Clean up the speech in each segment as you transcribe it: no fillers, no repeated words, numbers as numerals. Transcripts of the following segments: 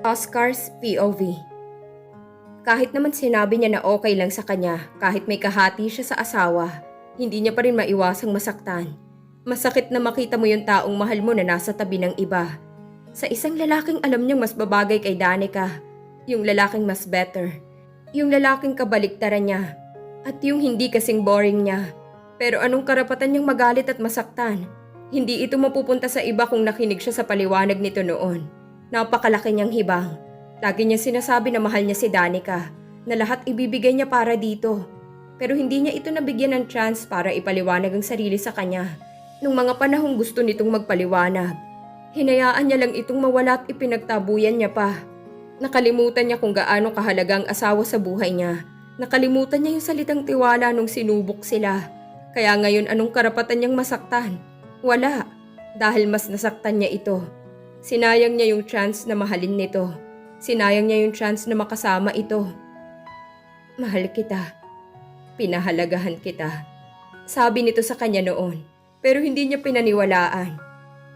Oscar's POV. Kahit naman sinabi niya na okay lang sa kanya kahit may kahati siya sa asawa, hindi niya pa rin maiwasang masaktan. Masakit na makita mo yung taong mahal mo na nasa tabi ng iba. Sa isang lalaking alam niyang mas babagay kay Danica, yung lalaking mas better, yung lalaking kabaliktaran niya, at yung hindi kasing boring niya. Pero anong karapatan niyang magalit at masaktan? Hindi ito mapupunta sa iba kung nakinig siya sa paliwanag nito noon. Napakalaki niyang hibang. Lagi niya sinasabi na mahal niya si Danica, na lahat ibibigay niya para dito. Pero hindi niya ito nabigyan ng chance para ipaliwanag ang sarili sa kanya. Nung mga panahong gusto nitong magpaliwanag, hinayaan niya lang itong mawala at ipinagtabuyan niya pa. Nakalimutan niya kung gaano kahalaga ang asawa sa buhay niya. Nakalimutan niya yung salitang tiwala nung sinubok sila. Kaya ngayon anong karapatan niyang masaktan? Wala. Dahil mas nasaktan niya ito. Sinayang niya yung chance na mahalin nito. Sinayang niya yung chance na makasama ito. Mahal kita. Pinahalagahan kita. Sabi nito sa kanya noon. Pero hindi niya pinaniwalaan.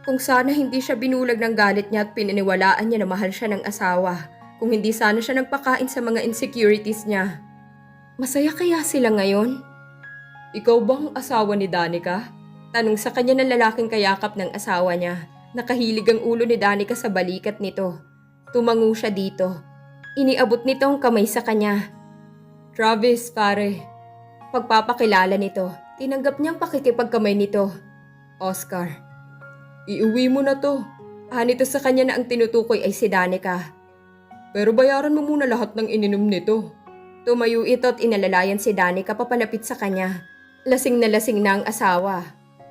Kung sana hindi siya binulag ng galit niya at pinaniwalaan niya na mahal siya ng asawa. Kung hindi sana siya nagpakain sa mga insecurities niya. Masaya kaya sila ngayon? Ikaw bang asawa ni Danica? Tanong sa kanya ng lalaking kayakap ng asawa niya. Nakahilig ang ulo ni Danica sa balikat nito. Tumango siya dito. Iniabot nito ang kamay sa kanya. Travis, pare. Pagpapakilala nito, tinanggap niyang pakikipagkamay nito. Oscar. Iuwi mo na to. Nito sa kanya na ang tinutukoy ay si Danica. Pero bayaran mo muna lahat ng ininom nito. Tumayo ito at inalalayan si Danica papalapit sa kanya. Lasing na ang asawa.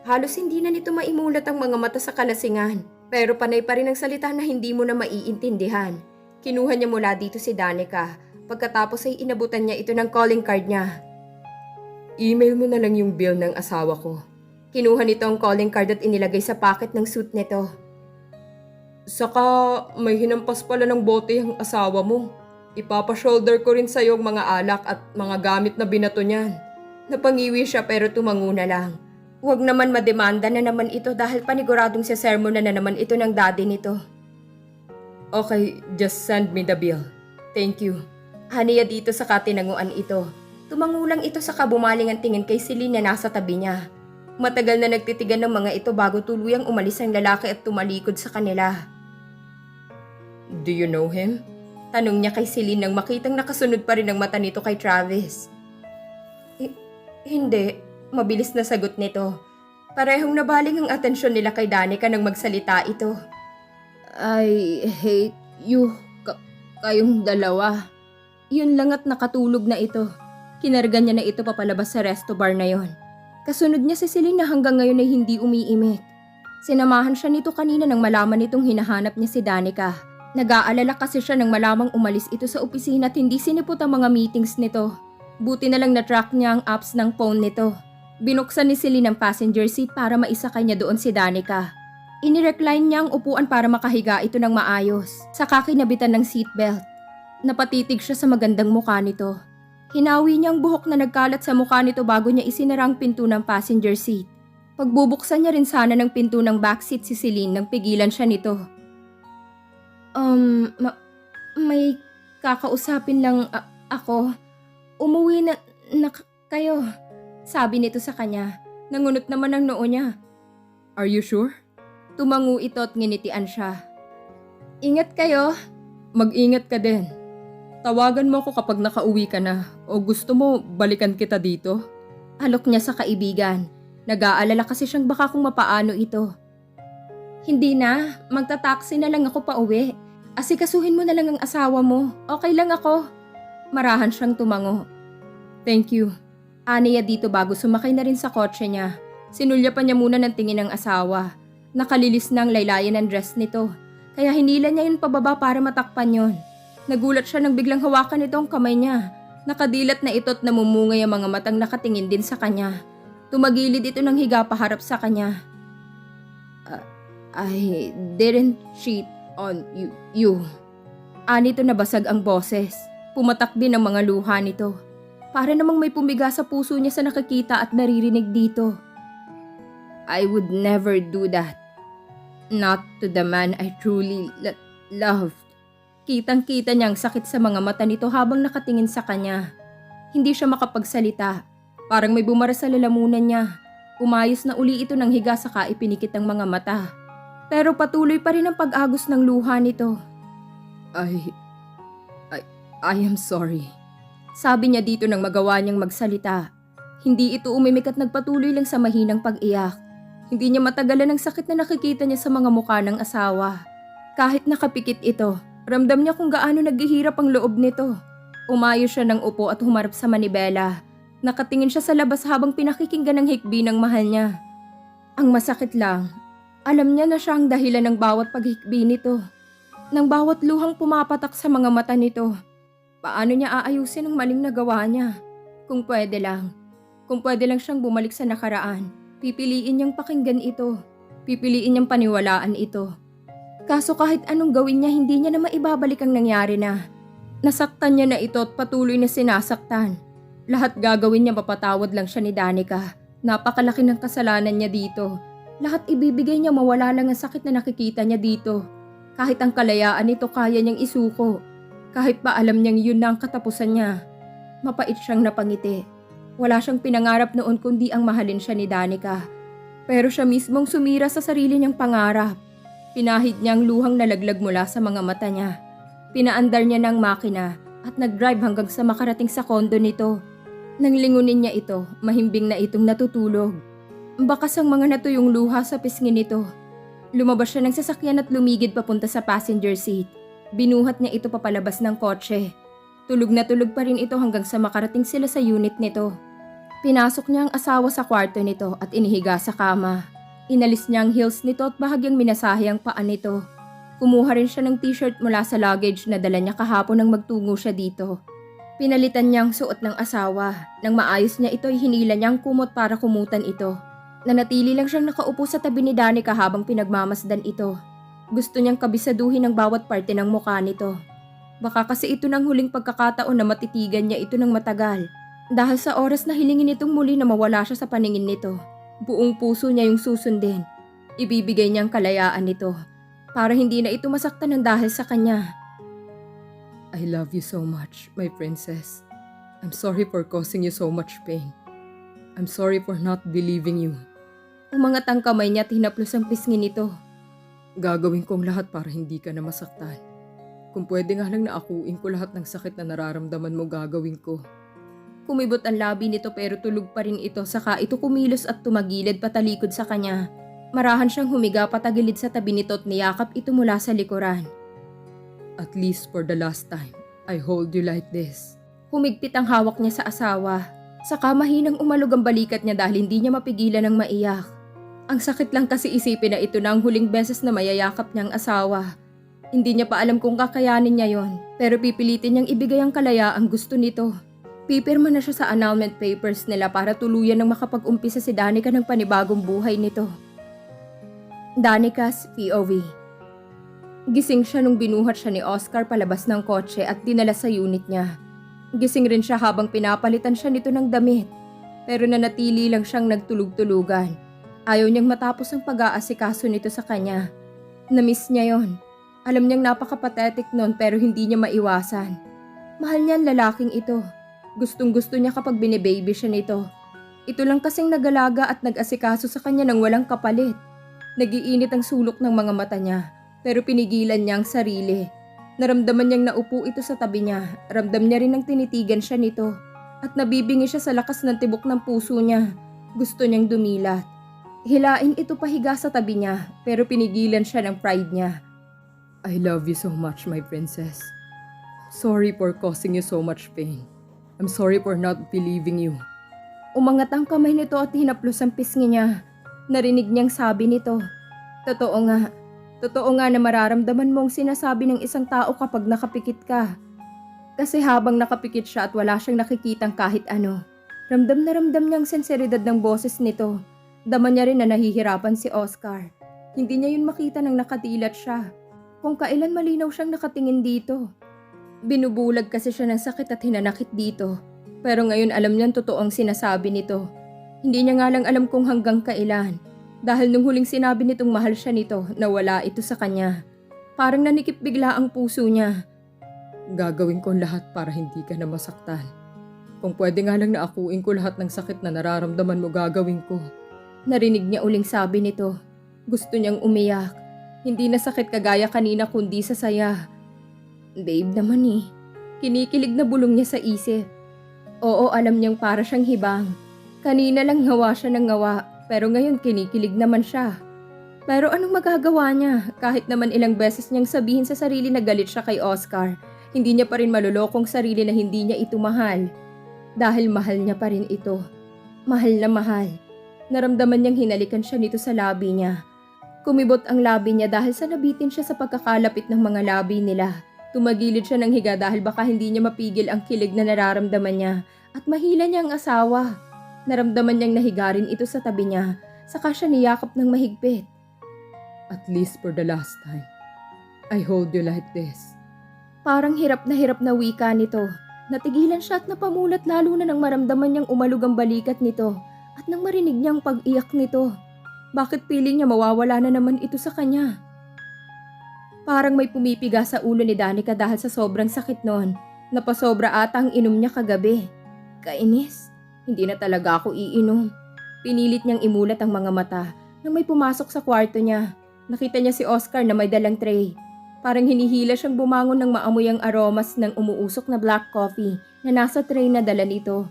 Halos hindi na nito maimulat ang mga mata sa kalasingan. Pero panay pa rin ang salita na hindi mo na maiintindihan. Kinuha niya mula dito si Danica. Pagkatapos ay inabutan niya ito ng calling card niya. Email mo na lang yung bill ng asawa ko. Kinuha nito ang calling card at inilagay sa pocket ng suit nito. Saka may hinampas pala ng bote ang asawa mo. Ipapa-shoulder ko rin sa'yo ang mga alak at mga gamit na binato niyan. Napangiwi siya pero tumango na lang. Huwag naman mademanda na naman ito dahil paniguradong sa sermon na naman ito ng daddy nito. Okay, just send me the bill. Thank you. Haniya dito sa katinanguan ito. Tumango lang ito sa kabumaling ang tingin kay Celine na nasa tabi niya. Matagal na nagtitigan ng mga ito bago tuluyang umalis ang lalaki at tumalikod sa kanila. Do you know him? Tanong niya kay Celine nang makitang nakasunod pa rin ang mata nito kay Travis. Hindi. Mabilis na sagot nito. Parehong nabaling ang atensyon nila kay Danica nang magsalita ito. I hate you, kayong dalawa. Yun lang at nakatulog na ito. Kinarga niya na ito papalabas sa resto bar na yon. Kasunod niya si Celine na hanggang ngayon ay hindi umiimik. Sinamahan siya nito kanina nang malaman nitong hinahanap niya si Danica. Nag-aalala kasi siya nang malamang umalis ito sa opisina at hindi sinipot ang mga meetings nito. Buti na lang na-track niya ang apps ng phone nito. Binuksan ni Celine ang passenger seat para maisakay niya doon si Danica. Inirecline niya ang upuan para makahiga ito ng maayos. Saka kinabitan ng seatbelt. Napatitig siya sa magandang mukha nito. Hinawi niya ang buhok na nagkalat sa mukha nito bago niya isinara ang pinto ng passenger seat. Pagbubuksan niya rin sana ng pinto ng backseat si Celine nang pigilan siya nito. May kakausapin lang ako. Umuwi na kayo. Sabi nito sa kanya. Nangunot naman ang noo niya. Are you sure? Tumango ito at nginitian siya. Ingat kayo. Mag-ingat ka din. Tawagan mo ako kapag nakauwi ka na o gusto mo balikan kita dito. Alok niya sa kaibigan. Nag-aalala kasi siyang baka kung mapaano ito. Hindi na. Magta-taxi na lang ako pa uwi. Asikasuhin mo na lang ang asawa mo. Okay lang ako. Marahan siyang tumango. Thank you. Aniya dito bago sumakay na rin sa kotse niya. Sinulya pa niya muna ng tingin ng asawa. Nakalilis na ang laylayan ng dress nito. Kaya hinila niya yun pababa para matakpan yon. Nagulat siya nang biglang hawakan nito ang kamay niya. Nakadilat na ito at namumungay ang mga matang nakatingin din sa kanya. Tumagilid ito ng higa paharap sa kanya. I didn't cheat on you. Anito nabasag ang boses. Pumatak din ang mga luha nito. Para namang may pumiga sa puso niya sa nakikita at naririnig dito. I would never do that. Not to the man I truly loved. Kitang-kita niya ang sakit sa mga mata nito habang nakatingin sa kanya. Hindi siya makapagsalita. Parang may bumara sa lalamunan niya. Umayos na uli ito ng higa saka ipinikit ang mga mata. Pero patuloy pa rin ang pag-agos ng luha nito. I am sorry. Sabi niya dito nang magawa niyang magsalita. Hindi ito umimik at nagpatuloy lang sa mahinang pag-iyak. Hindi niya matagalan ang sakit na nakikita niya sa mga mukha ng asawa. Kahit nakapikit ito, ramdam niya kung gaano naghihirap ang loob nito. Umayo siya ng upo at humarap sa manibela. Nakatingin siya sa labas habang pinakikinggan ang hikbi ng mahal niya. Ang masakit lang, alam niya na siya ang dahilan ng bawat paghikbi nito. Ng bawat luhang pumapatak sa mga mata nito. Paano niya aayusin ang maling nagawa niya? Kung pwede lang siyang bumalik sa nakaraan, pipiliin niyang pakinggan ito. Pipiliin niyang paniwalaan ito. Kaso kahit anong gawin niya, hindi niya na maibabalik ang nangyari na. Nasaktan niya na ito at patuloy na sinasaktan. Lahat gagawin niya mapatawad lang siya ni Danica. Napakalaki ng kasalanan niya dito. Lahat ibibigay niya mawala lang ang sakit na nakikita niya dito. Kahit ang kalayaan nito kaya niyang isuko. Kahit pa alam niyang yun na ang katapusan niya. Mapait siyang napangiti. Wala siyang pinangarap noon kundi ang mahalin siya ni Danica. Pero siya mismong sumira sa sarili niyang pangarap. Pinahid niya ang luhang nalaglag mula sa mga mata niya. Pinaandar niya ng makina at nag-drive hanggang sa makarating sa kondo nito. Nang lingunin niya ito, mahimbing na itong natutulog. Bakas ang mga natuyong luha sa pisngi nito. Lumabas siya ng sasakyan at lumigid papunta sa passenger seat. Binuhat niya ito papalabas ng kotse. Tulog na tulog pa rin ito hanggang sa makarating sila sa unit nito. Pinasok niya ang asawa sa kwarto nito at inihiga sa kama. Inalis niya ang heels nito at bahagyang minasahe ang paa nito. Kumuha rin siya ng t-shirt mula sa luggage na dala niya kahapon nang magtungo siya dito. Pinalitan niya ang suot ng asawa. Nang maayos niya ito, hinila niya ang kumot para kumutan ito. Nanatili lang siyang nakaupo sa tabi ni Danica habang pinagmamasdan ito. Gusto niyang kabisaduhin ang bawat parte ng mukha nito. Baka kasi ito ng huling pagkakataon na matitigan niya ito ng matagal. Dahil sa oras na hilingin itong muli na mawala siya sa paningin nito. Buong puso niya yung susundin. Ibibigay niya ang kalayaan nito para hindi na ito masaktan ng dahil sa kanya. I love you so much, my princess. I'm sorry for causing you so much pain. I'm sorry for not believing you. Umangat ang kamay niya at hinaplos ang pisngi nito. Gagawin kong lahat para hindi ka na masaktan. Kung pwede nga lang na akuin ko lahat ng sakit na nararamdaman mo, gagawin ko. Kumibot ang labi nito pero tulog pa rin ito saka ito kumilos at tumagilid patalikod sa kanya. Marahan siyang humiga patagilid sa tabi nito at niyakap ito mula sa likuran. At least for the last time, I hold you like this. Humigpit ang hawak niya sa asawa. Saka mahinang umalog ang balikat niya dahil hindi niya mapigilan ng maiyak. Ang sakit lang kasi isipin na ito na ang huling beses na mayayakap niyang asawa. Hindi niya pa alam kung kakayanin niya yon, pero pipilitin niyang ibigay ang kalayaang gusto nito. Pipirma na siya sa annulment papers nila para tuluyan ng makapag-umpisa si Danica ng panibagong buhay nito. Danica's POV. Gising siya nung binuhat siya ni Oscar palabas ng kotse at dinala sa unit niya. Gising rin siya habang pinapalitan siya nito ng damit. Pero nanatili lang siyang nagtulog-tulugan. Ayaw niyang matapos ang pag-aasikaso nito sa kanya. Namiss niya yon. Alam niyang napaka-pathetic nun pero hindi niya maiwasan. Mahal niya ang lalaking ito. Gustong-gusto niya kapag binibaby siya nito. Ito lang kasing nagalaga at nag-asikaso sa kanya nang walang kapalit. Nagiinit ang sulok ng mga mata niya, pero pinigilan niya ang sarili. Naramdaman niyang naupo ito sa tabi niya. Ramdam niya rin ang tinitigan siya nito. At nabibingi siya sa lakas ng tibok ng puso niya. Gusto niyang dumilat. Hilain ito pahiga sa tabi niya, pero pinigilan siya ng pride niya. I love you so much, my princess. Sorry for causing you so much pain. I'm sorry for not believing you. Umangat ang kamay nito at hinaplos ang pisngi niya. Narinig niyang sabi nito. Totoo nga na mararamdaman mo ang sinasabi ng isang tao kapag nakapikit ka. Kasi habang nakapikit siya at wala siyang nakikitang kahit ano, ramdam na ramdam niyang senseridad ng boses nito. Dama niya rin na nahihirapan si Oscar. Hindi niya yun makita nang nakadilat siya. Kung kailan malinaw siyang nakatingin dito. Binubulag kasi siya ng sakit at hinanakit dito. Pero ngayon alam niyang totoo ang sinasabi nito. Hindi niya nga lang alam kung hanggang kailan. Dahil nung huling sinabi nitong mahal siya nito, nawala ito sa kanya. Parang nanikip bigla ang puso niya. Gagawin ko ang lahat para hindi ka na masaktan. Kung pwede nga lang na akuin ko lahat ng sakit na nararamdaman mo, gagawin ko. Narinig niya uling sabi nito. Gusto niyang umiyak. Hindi na sakit kagaya kanina kundi sa saya. Babe naman eh. Kinikilig na bulong niya sa isip. Oo, alam niyang para siyang hibang. Kanina lang ngawa siya ng ngawa, pero ngayon kinikilig naman siya. Pero anong magagawa niya? Kahit naman ilang beses niyang sabihin sa sarili na galit siya kay Oscar, hindi niya pa rin malulokong sarili na hindi niya ito mahal. Dahil mahal niya pa rin ito. Mahal na mahal. Naramdaman niyang hinalikan siya nito sa labi niya. Kumibot ang labi niya dahil sa nabitin siya sa pagkakalapit ng mga labi nila. Tumagilid siya ng higa dahil baka hindi niya mapigil ang kilig na nararamdaman niya at mahila niya ang asawa. Naramdaman niyang nahiga rin ito sa tabi niya, saka siya niyakap ng mahigpit. At least for the last time, I hold you like this. Parang hirap na wika nito. Natigilan siya at napamulat lalo na nang maramdaman niyang umalog ang balikat nito at nang marinig niyang pag-iyak nito. Bakit piling niya mawawala na naman ito sa kanya? Parang may pumipiga sa ulo ni Danica dahil sa sobrang sakit noon. Napasobra ata ang inom niya kagabi. Kainis, hindi na talaga ako iinom. Pinilit niyang imulat ang mga mata nang may pumasok sa kwarto niya. Nakita niya si Oscar na may dalang tray. Parang hinihila siyang bumangon ng maamoy ang aromas ng umuusok na black coffee na nasa tray na dala nito.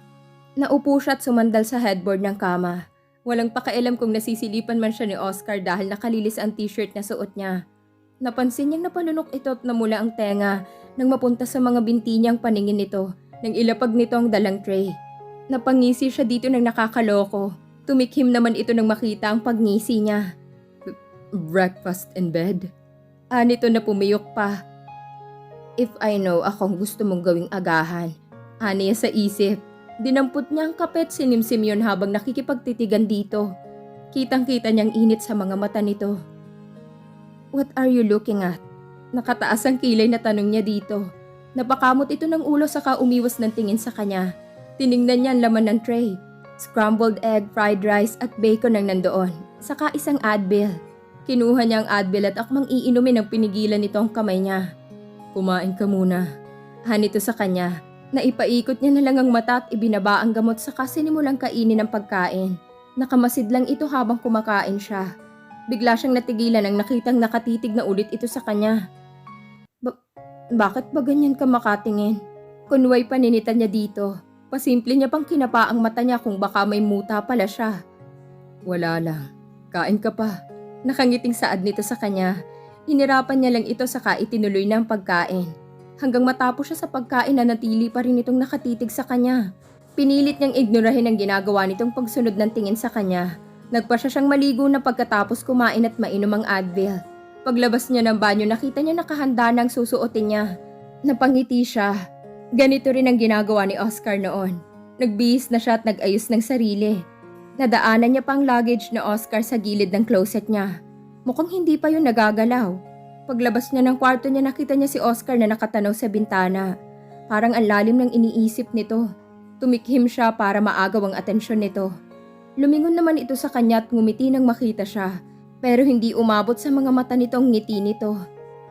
Naupo siya at sumandal sa headboard ng kama. Walang pakialam kung nasisilipan man siya ni Oscar dahil nakalilis ang t-shirt na suot niya. Napansin niyang napalunok ito at namula ang tenga nang mapunta sa mga binti niyang paningin nito nang ilapag nito ang dalang tray. Napangisi siya dito ng nakakaloko. Tumikhim naman ito nang makita ang pagngisi niya. Breakfast in bed? Nito na pumiyok pa. If I know akong gusto mong gawing agahan. Niya sa isip. Dinampot niya ang kape at sinimsim yun habang nakikipagtitigan dito. Kitang-kita niyang init sa mga mata nito. What are you looking at? Nakataas ang kilay na tanong niya dito. Napakamot ito ng ulo saka umiwas ng tingin sa kanya. Tiningnan niya ang laman ng tray. Scrambled egg, fried rice at bacon ang nandoon. Saka isang Advil. Kinuha niya ang Advil at akmang iinumin ang pinigilan nito ang kamay niya. Kumain ka muna. Nito sa kanya. Naipaikot niya na lang ang mata at ibinaba ang gamot saka sinimulang kainin ang pagkain. Nakamasid lang ito habang kumakain siya. Bigla siyang natigilan nang nakitang nakatitig na ulit ito sa kanya. Bakit ba ganyan ka makatingin? Kunway paninitan niya dito. Pasimple niya pang kinapa ang mata niya kung baka may muta pala siya. Wala lang. Kain ka pa. Nakangiting saad nito sa kanya. Hinirapan niya lang ito saka itinuloy na ang pagkain. Hanggang matapos siya sa pagkain na natili pa rin itong nakatitig sa kanya. Pinilit niyang ignorahin ang ginagawa nitong pagsunod ng tingin sa kanya. Nagpa siya siyang maligo na pagkatapos kumain at mainom ang Advil. Paglabas niya ng banyo nakita niya nakahanda na ang susuotin niya. Napangiti siya. Ganito rin ang ginagawa ni Oscar noon. Nagbihis na siya at nag-ayos ng sarili. Nadaanan niya pang luggage na Oscar sa gilid ng closet niya. Mukhang hindi pa yun nagagalaw. Paglabas niya ng kwarto niya nakita niya si Oscar na nakatanaw sa bintana. Parang ang lalim ng iniisip nito. Tumikhim siya para maagaw ang atensyon nito. Lumingon naman ito sa kanya at ngumiti nang makita siya. Pero hindi umabot sa mga mata nitong ngiti nito.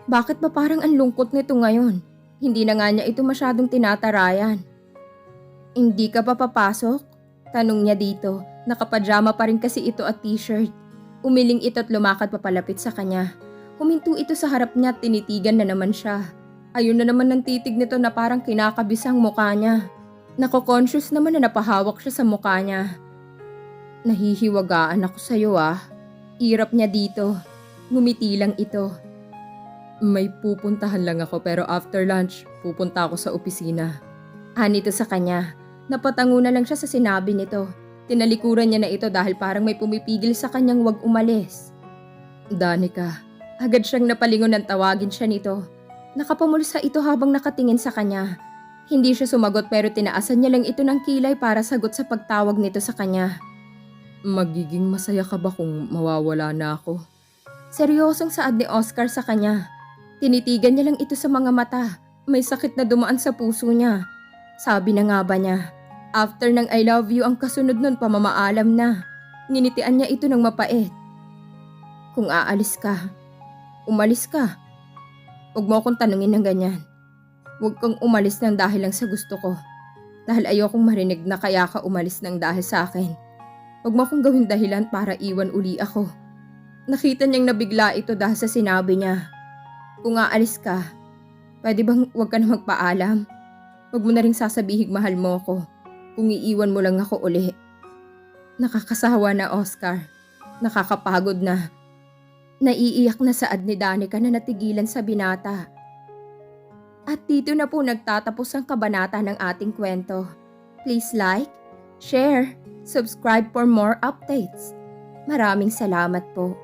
Bakit ba parang ang lungkot nito ngayon? Hindi na nga niya ito masyadong tinatarayan. Hindi ka pa papasok? Tanong niya dito. Nakapajama pa rin kasi ito at t-shirt. Umiling ito at lumakad papalapit sa kanya. Huminto ito sa harap niya at tinitigan na naman siya. Ayun na naman ng titig nito na parang kinakabisang mukha niya. Nako-conscious naman na napahawak siya sa mukha niya. Nahihiwagaan ako sa'yo ah. Irap niya dito. Ngumiti lang ito. May pupuntahan lang ako pero after lunch, pupunta ako sa opisina. Nito sa kanya. Napatango na lang siya sa sinabi nito. Tinalikuran niya na ito dahil parang may pumipigil sa kanyang wag umalis. Danica. Agad siyang napalingon nang tawagin siya nito. Nakapamulsa ito habang nakatingin sa kanya. Hindi siya sumagot pero tinaasan niya lang ito ng kilay para sagot sa pagtawag nito sa kanya. Magiging masaya ka ba kung mawawala na ako? Seryosong saad ni Oscar sa kanya. Tinitigan niya lang ito sa mga mata. May sakit na dumaan sa puso niya. Sabi na nga ba niya, after ng I love you ang kasunod nun pamamaalam na. Nginitian niya ito ng mapait. Kung aalis ka, umalis ka. Huwag mo akong tanungin ng ganyan. Huwag kang umalis ng dahil lang sa gusto ko. Dahil ayokong marinig na kaya ka umalis ng dahil sa akin. Huwag mo akong gawing dahilan para iwan uli ako. Nakita niyang nabigla ito dahil sa sinabi niya. Kung aalis ka, pwede bang huwag ka na magpaalam? Huwag mo na rin sasabihig mahal mo ako kung iiwan mo lang ako uli. Nakakasawa na, Oscar. Nakakapagod na. Naiiyak na saad ni Danica na natigilan sa binata. At dito na po nagtatapos ang kabanata ng ating kwento. Please like, share, subscribe for more updates. Maraming salamat po.